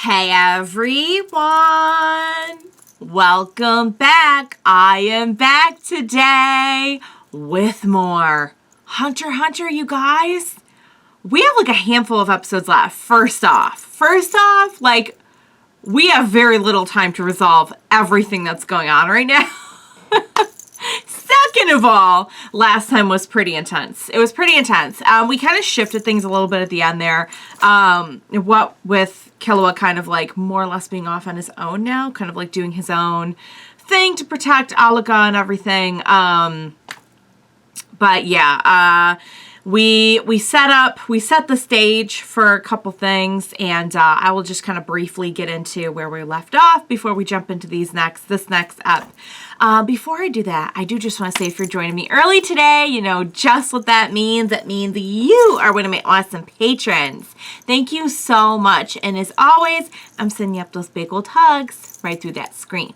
Hey everyone! Welcome back. I am back today with more Hunter x Hunter, you guys. We have like a handful of episodes left. First off, like we have very little time to resolve everything that's going on right now. Second of all, last time was pretty intense. It was pretty intense. We kind of shifted things a little bit at the end there. What with Killua kind of like more or less being off on his own now, kind of like doing his own thing to protect Alaka and everything. But yeah, we set the stage for a couple things, and I will just kind of briefly get into where we left off before we jump into this next up. Before I do that, I do just want to say if you're joining me early today, you know just what that means. That means you are one of my awesome patrons. Thank you so much. And as always, I'm sending you up those big old hugs right through that screen.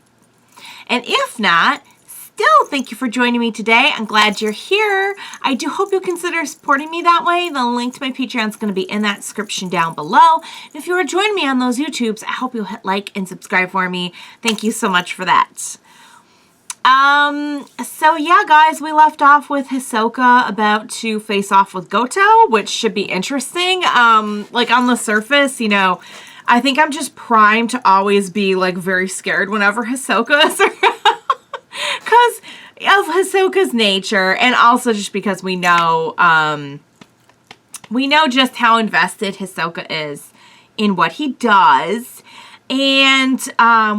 And if not, still, thank you for joining me today. I'm glad you're here. I do hope you'll consider supporting me that way. The link to my Patreon is going to be in that description down below. And if you are joining me on those YouTubes, I hope you'll hit like and subscribe for me. Thank you so much for that. So yeah, guys, we left off with Hisoka about to face off with Gotoh, which should be interesting. Like on the surface, you know, I think I'm just primed to always be like very scared whenever Hisoka is around. Because of Hisoka's nature, and also just because we know just how invested Hisoka is in what he does, and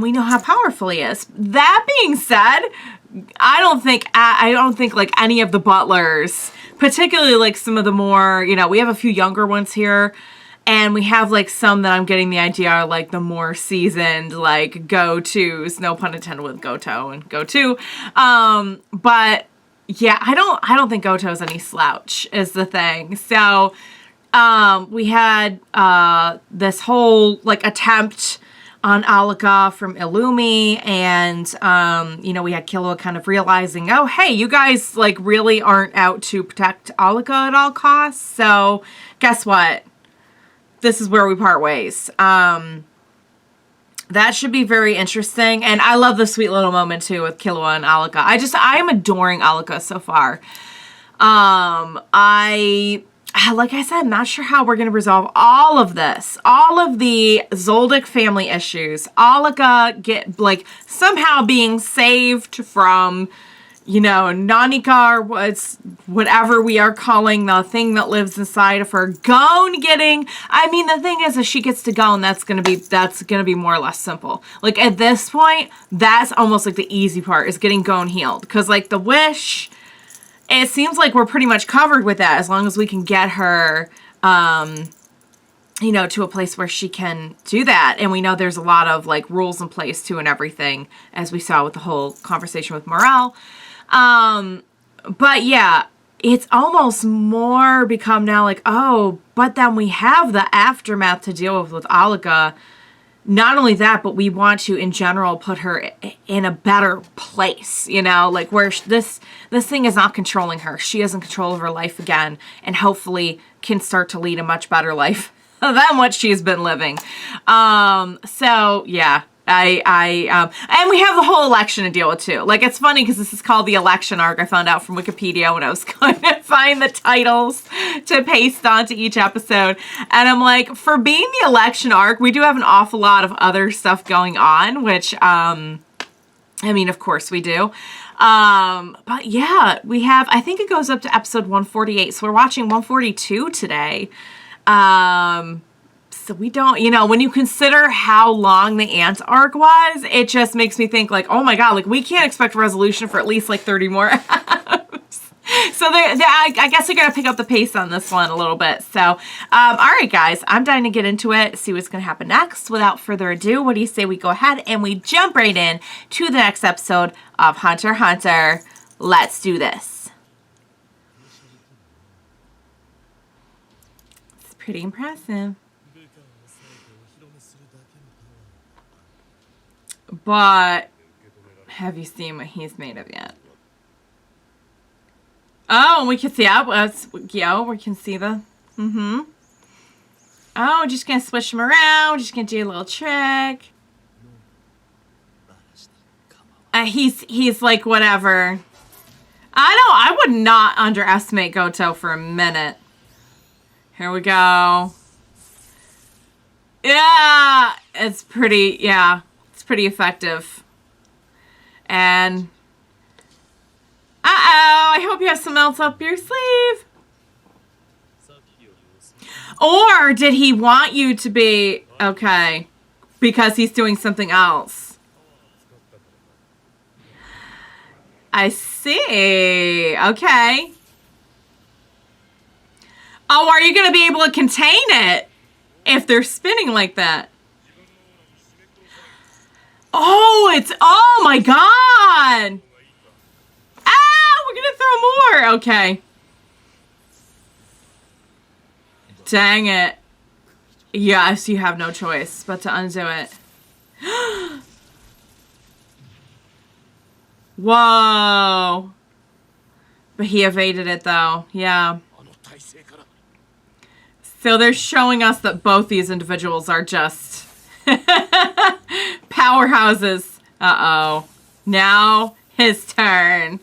we know how powerful he is. That being said, I don't think like any of the butlers, particularly like some of the more, you know, we have a few younger ones here. And we have, like, some that I'm getting the idea are, like, the more seasoned, like, go-tos, no pun intended with Gotoh and go-to. But, yeah, I don't think Gotoh's any slouch, is the thing. So, we had this whole, like, attempt on Alaka from Illumi, and, you know, we had Killua kind of realizing, oh, hey, you guys, like, really aren't out to protect Alaka at all costs, so guess what? This is where we part ways. That should be very interesting. And I love the sweet little moment too with Killua and Alaka. I am adoring Alaka so far. Like I said, I'm not sure how we're going to resolve all of this. All of the Zoldyck family issues. Alaka somehow being saved from, you know, Nanika, or whatever we are calling the thing that lives inside of her. Gon getting, I mean, the thing is, if she gets to Gon, that's gonna be more or less simple. Like, at this point, that's almost like the easy part, is getting Gon healed. Because, like, the wish, it seems like we're pretty much covered with that, as long as we can get her, you know, to a place where she can do that. And we know there's a lot of, like, rules in place, too, and everything, as we saw with the whole conversation with Morel. But yeah, it's almost more become now like, oh, but then we have the aftermath to deal with Alaka. Not only that, but we want to, in general, put her in a better place, you know, like where this thing is not controlling her. She is in control of her life again, and hopefully can start to lead a much better life than what she's been living. So yeah. And we have the whole election to deal with too. Like, it's funny because this is called the election arc. I found out from Wikipedia when I was going to find the titles to paste onto each episode. And I'm like, for being the election arc, we do have an awful lot of other stuff going on, which, I mean, of course we do. But yeah, we have, I think it goes up to episode 148. So we're watching 142 today. So we don't, you know, when you consider how long the Ant arc was, it just makes me think like, oh my God, like we can't expect resolution for at least like 30 more episodes. So I guess they're going to pick up the pace on this one a little bit. So, all right, guys, I'm dying to get into it, see what's going to happen next. Without further ado, what do you say we go ahead and we jump right in to the next episode of Hunter x Hunter. Let's do this. It's pretty impressive. But have you seen what he's made of yet? Oh, we can see we can see the Oh, just gonna switch him around. Just gonna do a little trick. He's like, whatever. I would not underestimate Gotoh for a minute. Here we go. Yeah, it's pretty effective. And, I hope you have something else up your sleeve. Or did he want you to be, okay, because he's doing something else? I see. Okay. Oh, are you going to be able to contain it if they're spinning like that? Oh my God. Ah, we're going to throw more. Okay. Dang it. Yes, you have no choice but to undo it. Whoa. But he evaded it though. Yeah. So they're showing us that both these individuals are just powerhouses. Uh-oh. Now his turn.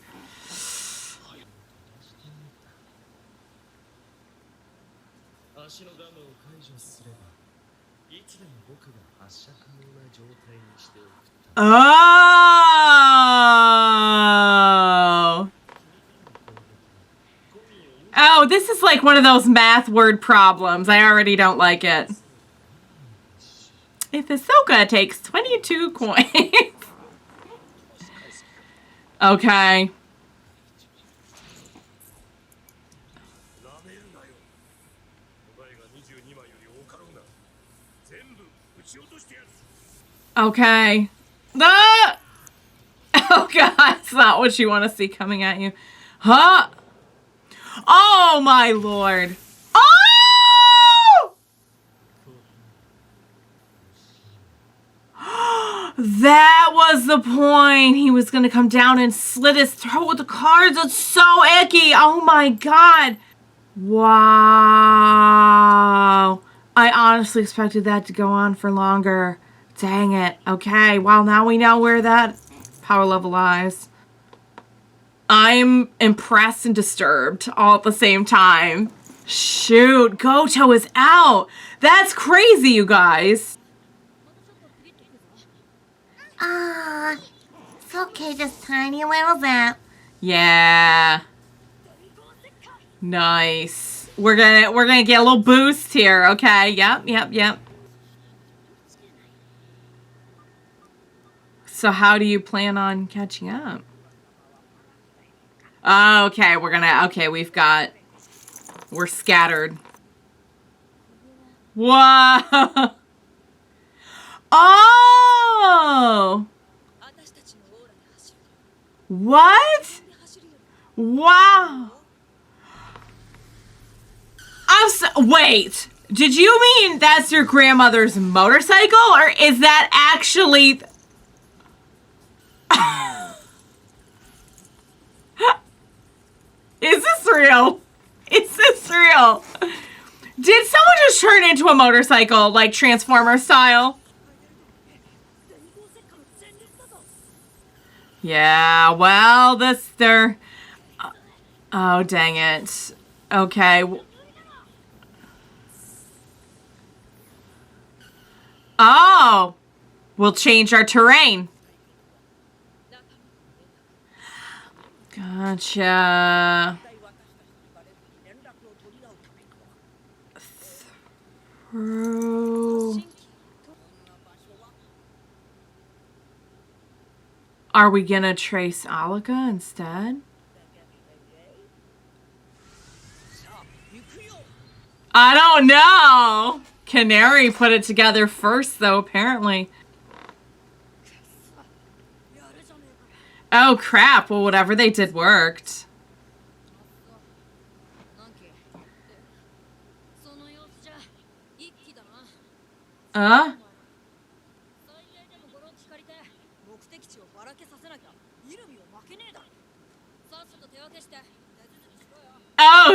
Oh. Oh, this is like one of those math word problems. I already don't like it. If Hisoka takes 22 coins. Okay. Okay. Ah! Oh God, it's not what you want to see coming at you. Huh? Oh my Lord. Oh! That was the point. He was going to come down and slit his throat with the cards. It's so icky. Oh my God. Wow. I honestly expected that to go on for longer. Dang it. Okay, well, now we know where that power level lies. I'm impressed and disturbed all at the same time. Shoot, Gotoh is out. That's crazy, you guys. It's okay, just tiny little bit. Yeah. Nice. We're gonna get a little boost here, okay? Yep. So how do you plan on catching up? Okay, we're scattered. Whoa! Oh! What? Wow! Wait! Did you mean that's your grandmother's motorcycle? Or is that actually... Is this real? Is this real? Did someone just turn into a motorcycle, like Transformer style? Yeah, well, oh, dang it. Okay. Oh! We'll change our terrain. Gotcha. Through. Are we gonna trace Alaka instead? I don't know. Canary put it together first, though, apparently. Oh, crap. Well, whatever they did worked. Oh,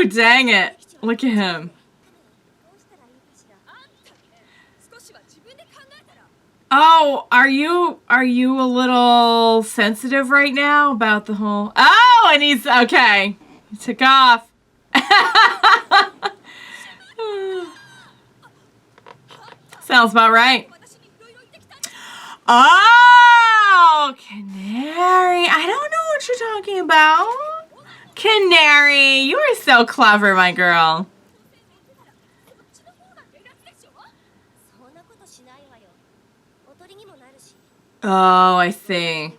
dang it. Look at him. Oh, are you a little sensitive right now about the whole? Oh, and he's okay. He took off. Sounds about right. Oh, Canary. I don't know what you're talking about. Canary, you are so clever, my girl. Oh, I see.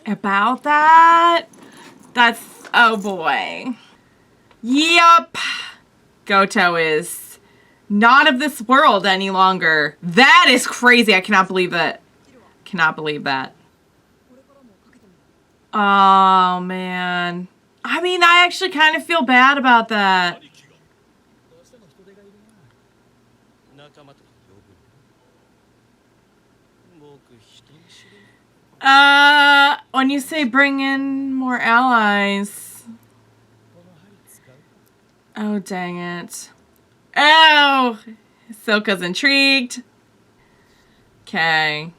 About that? That's... Oh, boy. Yep. Gotoh is not of this world any longer. That is crazy. I cannot believe that. Cannot believe that. Oh, man. I mean, I actually kind of feel bad about that. When you say bring in more allies. Oh, dang it. Oh! Hisoka's intrigued. Okay.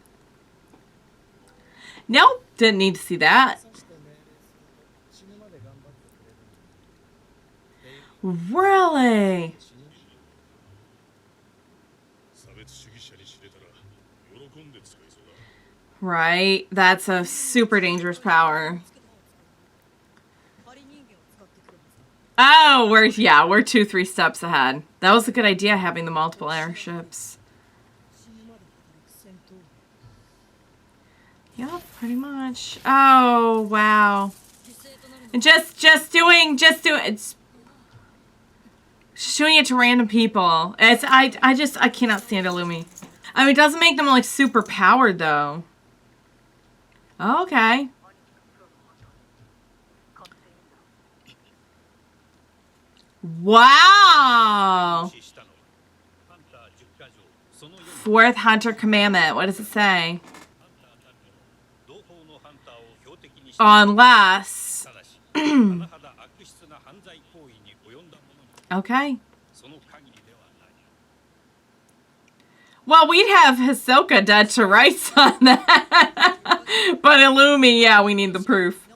Nope, didn't need to see that. Really? Right, that's a super dangerous power. Oh, we're 2-3 steps ahead. That was a good idea, having the multiple airships. Yep, pretty much. Oh, wow. And just doing it's showing it to random people. It's I cannot stand Illumi. I mean, it doesn't make them like super powered though. Okay. Wow. Fourth Hunter Commandment. What does it say? Unless. Okay. Well, we'd have Hisoka dead to rights on that. But Illumi, yeah, we need the proof.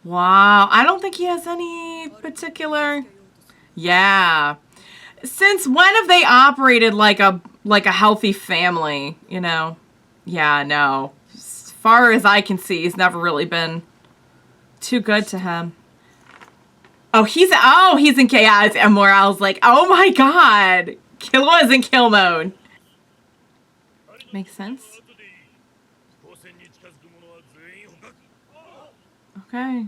Wow. I don't think he has any particular... Yeah. Since when have they operated like a healthy family, you know? Yeah, no. As far as I can see, he's never really been too good to him. Oh, he's in chaos, and Morale's like, oh my god! Killua is in kill mode. Makes sense. Okay.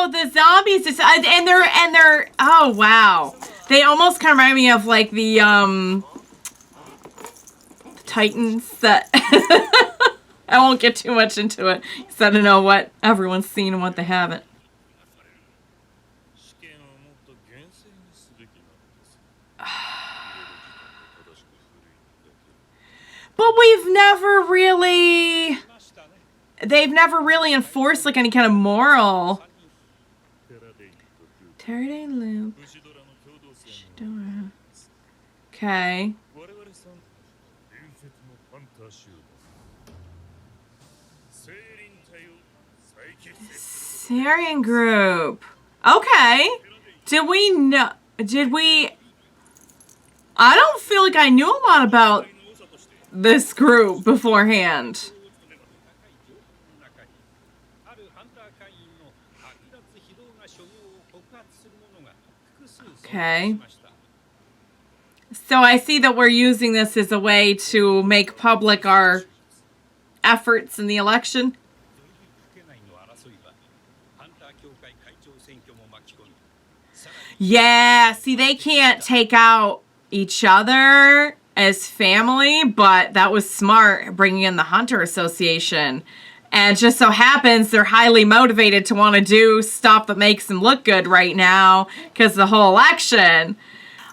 The zombies just, and they're oh wow. They almost kind of remind me of like the Titans that I won't get too much into it because I don't know what everyone's seen and what they haven't. But they've never really enforced like any kind of moral. Terade Loop. Shidora. Okay. Syrian group. Okay. Did we... I don't feel like I knew a lot about this group beforehand. Okay. So I see that we're using this as a way to make public our efforts in the election. Yeah, see, they can't take out each other as family, but that was smart, bringing in the Hunter Association And it just so happens they're highly motivated to want to do stuff that makes them look good right now because of the whole election.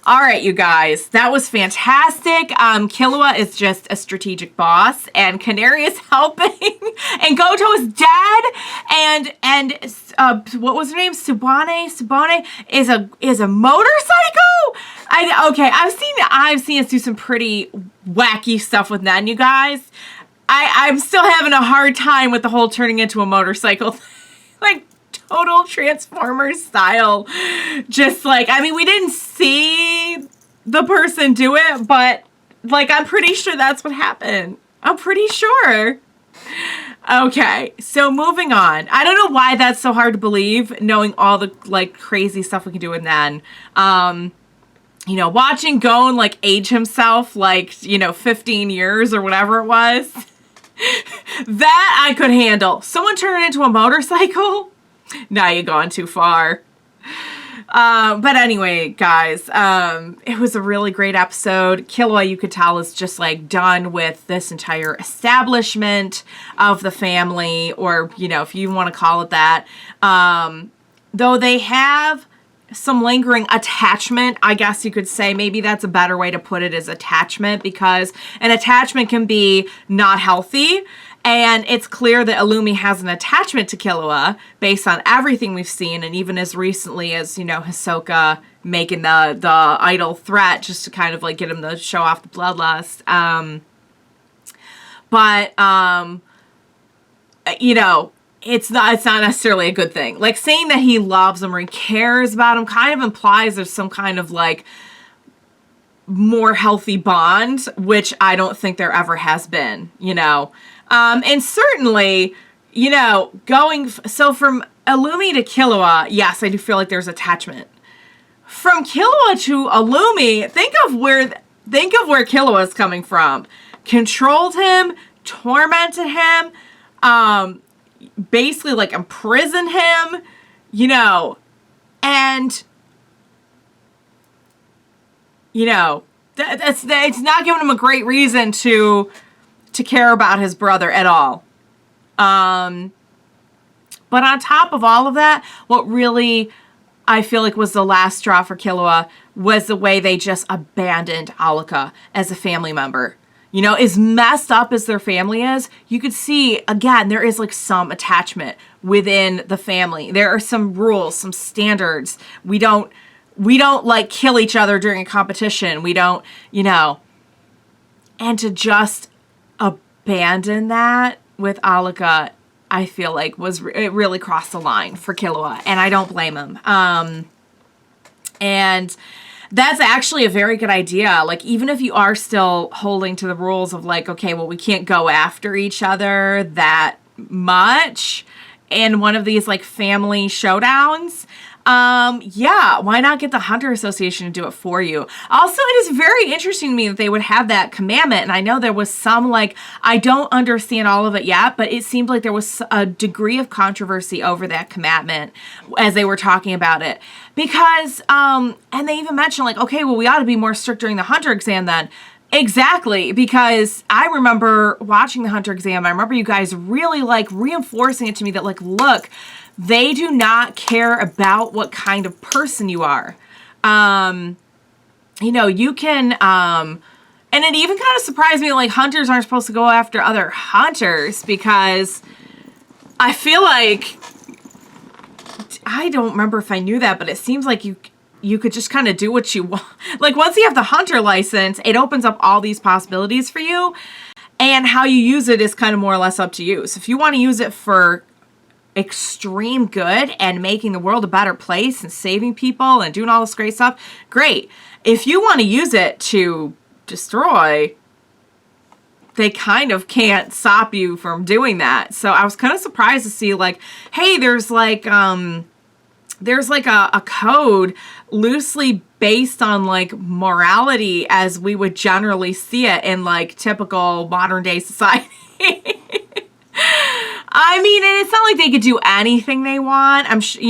All right, you guys, that was fantastic. Killua is just a strategic boss, and Canary is helping, and Gotoh is dead, and what was her name? Tsubone is a motorcycle. I've seen us do some pretty wacky stuff with Nen, you guys. I'm still having a hard time with the whole turning into a motorcycle thing. Like, total Transformers style. Just like, I mean, we didn't see the person do it, but like, I'm pretty sure that's what happened. I'm pretty sure. Okay, so moving on. I don't know why that's so hard to believe, knowing all the like crazy stuff we can do with Nen. You know, watching Gon like age himself like, 15 years or whatever it was. That I could handle. Someone turn into a motorcycle? Now you're gone too far. But anyway, guys, it was a really great episode. Killua, you could tell, is just like done with this entire establishment of the family, or, if you want to call it that. Though they have some lingering attachment, I guess you could say. Maybe that's a better way to put it, is attachment, because an attachment can be not healthy. And it's clear that Illumi has an attachment to Killua based on everything we've seen, and even as recently as, Hisoka making the idle threat just to kind of like get him to show off the bloodlust. It's not necessarily a good thing. Like, saying that he loves him or he cares about him kind of implies there's some kind of like more healthy bond, which I don't think there ever has been, and certainly, so from Illumi to Killua, yes, I do feel like there's attachment. From Killua to Illumi, think of where Killua is coming from. Controlled him, tormented him, basically like imprisoned him, and it's not giving him a great reason to care about his brother at all. But on top of all of that, what really I feel like was the last straw for Killua was the way they just abandoned Alika as a family member. As messed up as their family is, you could see, again, there is like some attachment within the family. There are some rules, some standards. We don't like kill each other during a competition. We don't, and to just abandon that with Alika, I feel like it really crossed the line for Killua, and I don't blame him. And that's actually a very good idea. Like, even if you are still holding to the rules of like, okay, well, we can't go after each other that much in one of these like family showdowns, why not get the Hunter Association to do it for you? Also, it is very interesting to me that they would have that commandment, and I know there was some, like, I don't understand all of it yet, but it seemed like there was a degree of controversy over that commandment as they were talking about it, because, and they even mentioned, like, okay, well, we ought to be more strict during the Hunter exam then. Exactly, because I remember watching the Hunter exam, I remember you guys really, like, reinforcing it to me that, like, look, they do not care about what kind of person you are. You can, and it even kind of surprised me, like, hunters aren't supposed to go after other hunters, because I feel like, I don't remember if I knew that, but it seems like you could just kind of do what you want. Like, once you have the hunter license, it opens up all these possibilities for you, and how you use it is kind of more or less up to you. So if you want to use it for extreme good and making the world a better place and saving people and doing all this great stuff, great. If you want to use it to destroy, they kind of can't stop you from doing that. So I was kind of surprised to see, like, hey, there's like a code loosely based on like morality as we would generally see it in like typical modern day society. I mean, and it's not like they could do anything they want. I'm sure,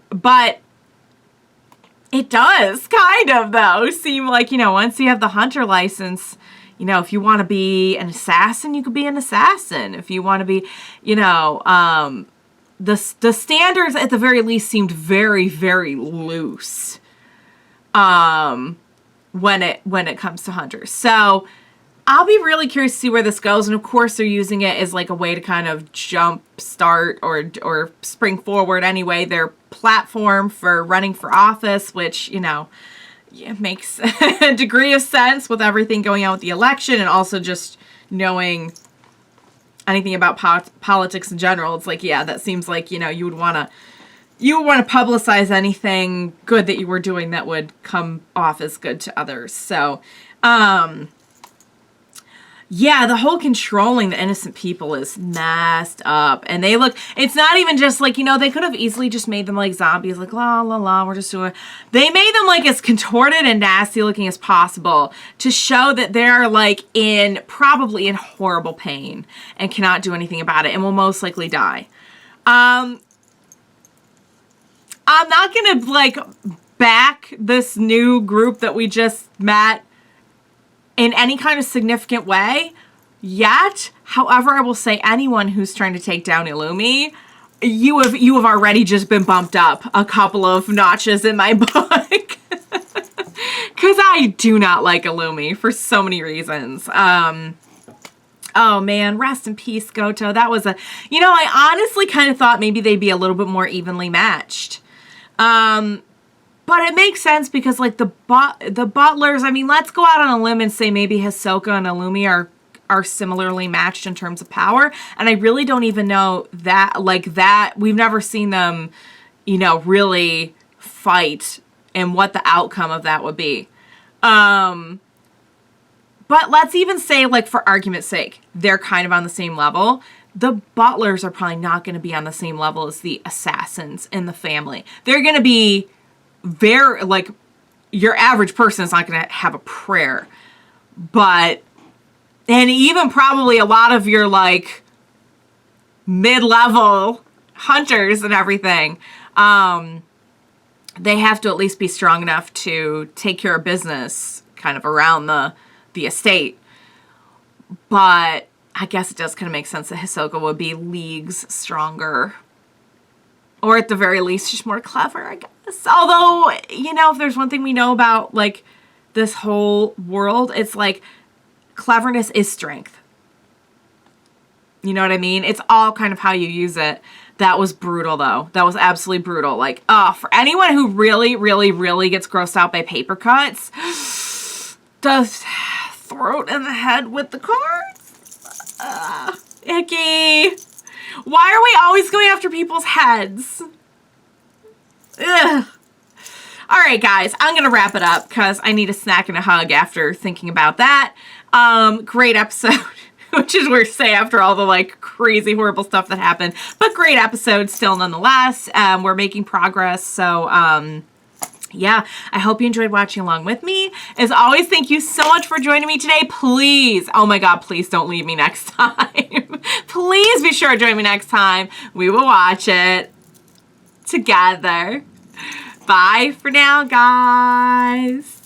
but it does kind of, though, seem like, once you have the hunter license, you know, if you want to be an assassin, you could be an assassin. If you want to be, you know, the standards at the very least seemed very, very loose when it comes to hunters. So I'll be really curious to see where this goes. And of course, they're using it as like a way to kind of jump start or spring forward anyway their platform for running for office, which, you know, makes a degree of sense with everything going on with the election, and also just knowing anything about politics in general. It's like, yeah, that seems like, you know, you would want to publicize anything good that you were doing that would come off as good to others. So, yeah, the whole controlling the innocent people is messed up. And it's not even just like, you know, they could have easily just made them like zombies, like, la, la, la, we're just doing. They made them like as contorted and nasty looking as possible to show that they're like probably in horrible pain and cannot do anything about it and will most likely die. I'm not going to like back this new group that we just met in any kind of significant way yet. However, I will say anyone who's trying to take down Illumi, you have already just been bumped up a couple of notches in my book. Because I do not like Illumi for so many reasons. Oh man, rest in peace, Gotoh. That was you know, I honestly kind of thought maybe they'd be a little bit more evenly matched. But it makes sense because, like, the butlers, I mean, let's go out on a limb and say maybe Hisoka and Illumi are similarly matched in terms of power. And I really don't even know that, like, that, we've never seen them, you know, really fight and what the outcome of that would be. But let's even say, like, for argument's sake, they're kind of on the same level. The butlers are probably not going to be on the same level as the assassins in the family. They're going to be very, like, your average person is not going to have a prayer. But, and even probably a lot of your, like, mid-level hunters and everything, they have to at least be strong enough to take care of business kind of around the estate. But I guess it does kind of make sense that Hisoka would be leagues stronger. Or at the very least, she's more clever, I guess. Although, you know, if there's one thing we know about, like, this whole world, it's like cleverness is strength. You know what I mean? It's all kind of how you use it. That was brutal, though. That was absolutely brutal. Like, for anyone who really, really, really gets grossed out by paper cuts, the throat and the head with the cards. Icky. Why are we always going after people's heads? Ugh. All right, guys, I'm going to wrap it up because I need a snack and a hug after thinking about that. Great episode, which is weird to say after all the, like, crazy, horrible stuff that happened. But great episode still nonetheless. We're making progress, so, yeah, I hope you enjoyed watching along with me. As always, thank you so much for joining me today. Please, oh my God, please don't leave me next time. Please be sure to join me next time. We will watch it together. Bye for now, guys.